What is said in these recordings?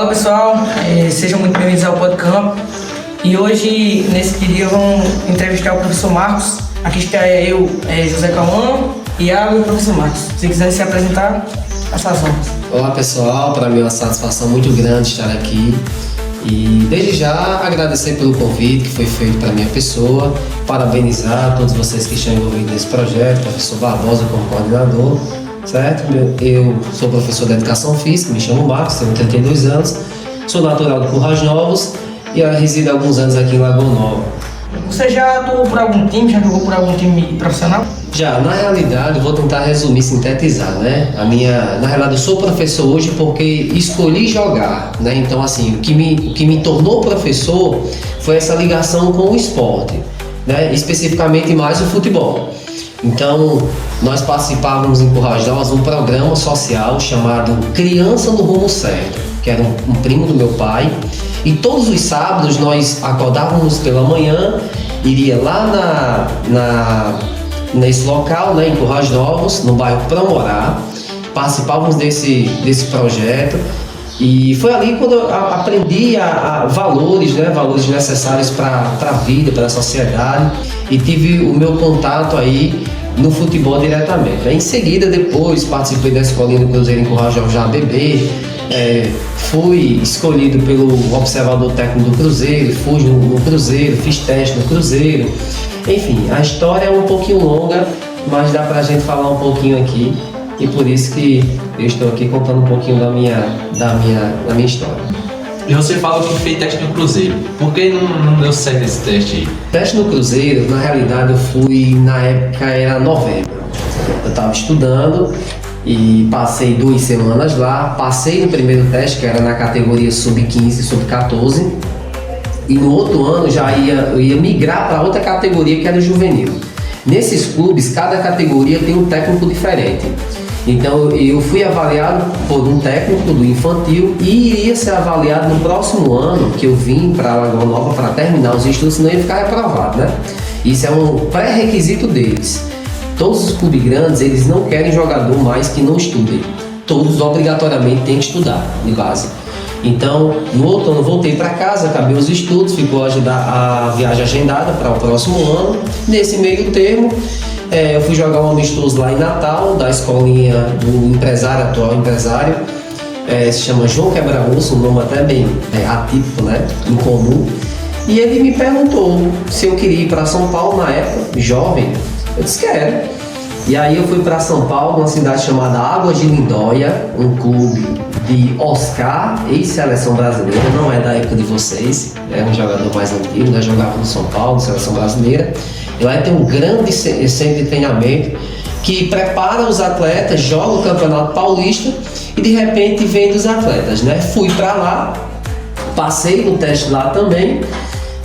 Fala pessoal, sejam muito bem-vindos ao PodCampo. E hoje, nesse dia, vamos entrevistar o professor Marcos. Aqui está eu, José Cauã, Iago e o professor Marcos. Se quiserem se apresentar, as ações. Olá pessoal, para mim é uma satisfação muito grande estar aqui e desde já agradecer pelo convite que foi feito para a minha pessoa, parabenizar todos vocês que estão envolvidos nesse projeto, professor Barbosa como coordenador, certo? Eu sou professor de Educação Física, me chamo Marcos, tenho 32 anos, sou natural de Currais Novos e resido há alguns anos aqui em Lagoa Nova. Você já atuou por algum time, já jogou por algum time profissional? Já, na realidade, eu vou tentar resumir, sintetizar, né? Na realidade, eu sou professor hoje porque escolhi jogar, né? Então, assim, o que me tornou professor foi essa ligação com o esporte, né? Especificamente mais o futebol. Então, nós participávamos em Currais Novos de um programa social chamado Criança no Rumo Certo, que era um primo do meu pai, e todos os sábados nós acordávamos pela manhã, iria lá nesse local, né, em Currais Novos, no bairro Promorá, participávamos desse projeto e foi ali quando eu aprendi valores, né, valores necessários para a vida, para a sociedade, e tive o meu contato aí no futebol diretamente. Em seguida, depois, participei da escolinha do Cruzeiro em Currais Novos já bebê, fui escolhido pelo observador técnico do Cruzeiro, fui no Cruzeiro, fiz teste no Cruzeiro. Enfim, a história é um pouquinho longa, mas dá pra gente falar um pouquinho aqui, e por isso que eu estou aqui contando um pouquinho da minha história. E você fala que fez teste no Cruzeiro. Por que não deu certo esse teste aí? Teste no Cruzeiro, na realidade eu fui, na época era novembro. Eu estava estudando e passei 2 semanas lá, passei no primeiro teste, que era na categoria sub-15, sub-14, e no outro ano eu ia migrar para outra categoria, que era o juvenil. Nesses clubes, cada categoria tem um técnico diferente. Então eu fui avaliado por um técnico do infantil e iria ser avaliado no próximo ano, que eu vim para Lagoa Nova para terminar os estudos, senão eu ia ficar reprovado, né? Isso é um pré-requisito deles. Todos os clubes grandes, eles não querem jogador mais que não estude. Todos obrigatoriamente têm que estudar, de base. Então, no outro ano voltei para casa, acabei os estudos, ficou a viagem agendada para o próximo ano. Nesse meio termo, eu fui jogar um amistoso lá em Natal, da escolinha do atual empresário, se chama João Quebra-Osso, um nome até bem atípico, né? Incomum. E ele me perguntou se eu queria ir para São Paulo na época, jovem. Eu disse que era. E aí eu fui para São Paulo, uma cidade chamada Águas de Lindóia, um clube de Oscar, ex-seleção brasileira, não é da época de vocês, é um jogador mais antigo, né? Jogava no São Paulo, seleção brasileira. E lá tem um grande centro de treinamento que prepara os atletas, joga o Campeonato Paulista e de repente vende os atletas, né? Fui para lá, passei no teste lá também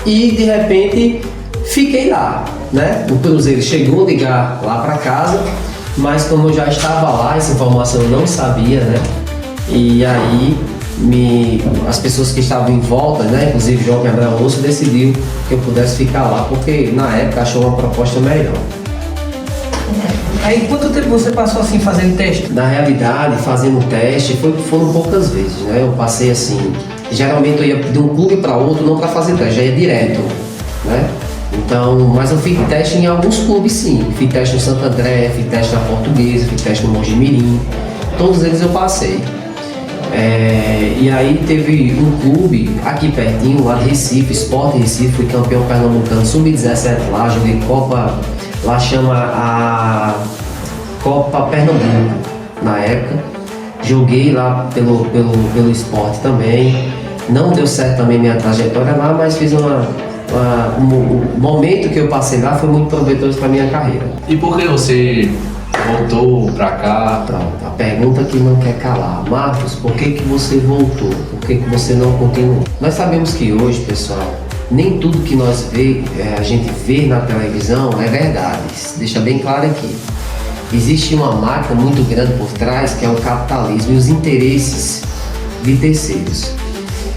e de repente fiquei lá, né? O Cruzeiro chegou a ligar lá para casa, mas como eu já estava lá, essa informação eu não sabia, né? E aí as pessoas que estavam em volta, né? Inclusive João Quebra-Osso, decidiu que eu pudesse ficar lá, porque na época achou uma proposta melhor. Aí quanto tempo você passou assim fazendo teste? Na realidade, fazendo teste foram poucas vezes, né? Eu passei assim, geralmente eu ia de um clube para outro, não para fazer teste, já ia direto, né? Então, mas eu fiz teste em alguns clubes sim, fiz teste no Santo André, fiz teste na Portuguesa, fiz teste no Mojimirim, todos eles eu passei. E aí teve um clube aqui pertinho, lá de Recife, Sport Recife, fui campeão pernambucano sub-17 lá, joguei Copa, lá chama a Copa Pernambuco na época, joguei lá pelo esporte também, não deu certo também minha trajetória lá, mas fiz o momento que eu passei lá foi muito proveitoso para minha carreira. E por que você voltou para cá? Pronto, a pergunta que não quer calar. Marcos, por que você voltou? Por que você não continuou? Nós sabemos que hoje, pessoal, nem tudo que a gente vê na televisão é verdade. Deixa bem claro aqui. Existe uma máquina muito grande por trás, que é o capitalismo e os interesses de terceiros.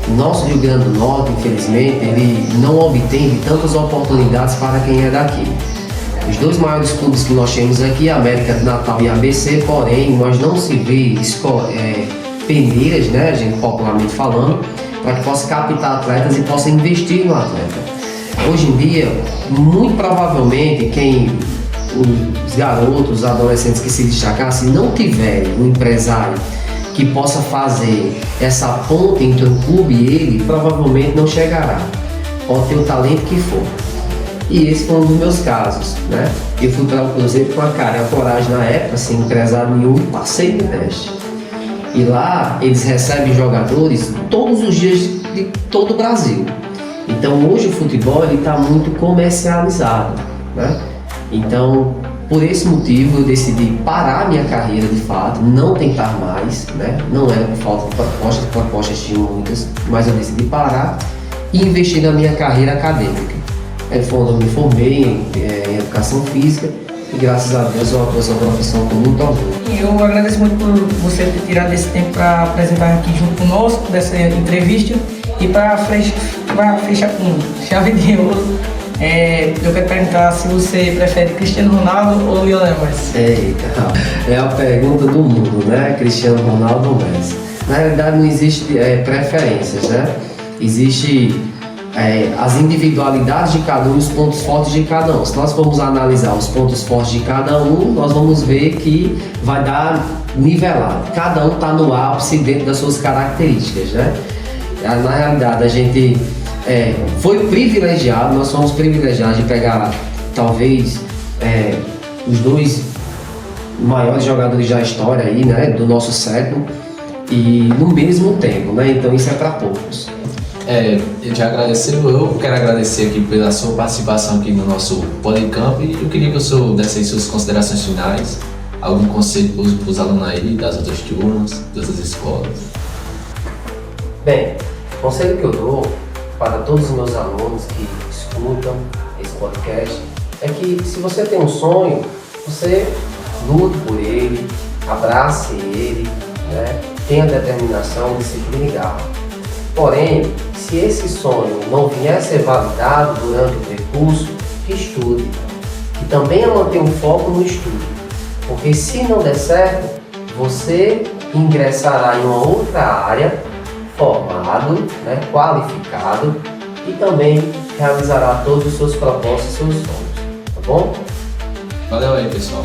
O nosso Rio Grande do Norte, infelizmente, ele não obtém tantas oportunidades para quem é daqui. Os 2 maiores clubes que nós temos aqui, a América de Natal e a ABC, porém, nós não se vê peneiras, né, a gente popularmente falando, para que possa captar atletas e possa investir no atleta. Hoje em dia, muito provavelmente, os garotos, os adolescentes que se destacassem, não tiverem um empresário que possa fazer essa ponte entre o clube e ele, provavelmente não chegará. Pode ter o talento que for. E esse foi um dos meus casos, né? Eu fui para o Cruzeiro com a cara e a coragem na época, sem empresário nenhum, e passei no teste. E lá eles recebem jogadores todos os dias de todo o Brasil. Então hoje o futebol está muito comercializado, né? Então, por esse motivo eu decidi parar minha carreira de fato, não tentar mais, né? Não era por falta de propostas tinham muitas, mas eu decidi parar e investir na minha carreira acadêmica. Foi onde eu me formei em educação física e graças a Deus eu atuo essa profissão com muito orgulho. Eu agradeço muito por você ter tirado esse tempo para apresentar aqui junto conosco dessa entrevista e para fechar com chave de ouro. Eu quero perguntar se você prefere Cristiano Ronaldo ou Lionel Messi. Eita, é a pergunta do mundo, né? Cristiano Ronaldo ou Messi. Na realidade não existe preferências, né? Existe as individualidades de cada um e os pontos fortes de cada um. Se nós formos analisar os pontos fortes de cada um, nós vamos ver que vai dar nivelado. Cada um está no ápice dentro das suas características, né? Na realidade a gente foi privilegiado, nós fomos privilegiados de pegar talvez os dois maiores jogadores da história aí, né, do nosso século e no mesmo tempo, né? Então isso é para poucos. Ele já agradeceu, eu quero agradecer aqui pela sua participação aqui no nosso Policamp e eu queria que o senhor desse aí suas considerações finais, algum conselho para os alunos aí das outras turmas, das outras escolas. Bem, o conselho que eu dou para todos os meus alunos que escutam esse podcast é que se você tem um sonho, você lute por ele, abrace ele, né? Tenha determinação, disciplina e garra. Porém, se esse sonho não vier a ser validado durante o percurso, que estude. E também manter um foco no estudo. Porque se não der certo, você ingressará em uma outra área, formado, né, qualificado, e também realizará todos os seus propósitos e seus sonhos. Tá bom? Valeu aí, pessoal.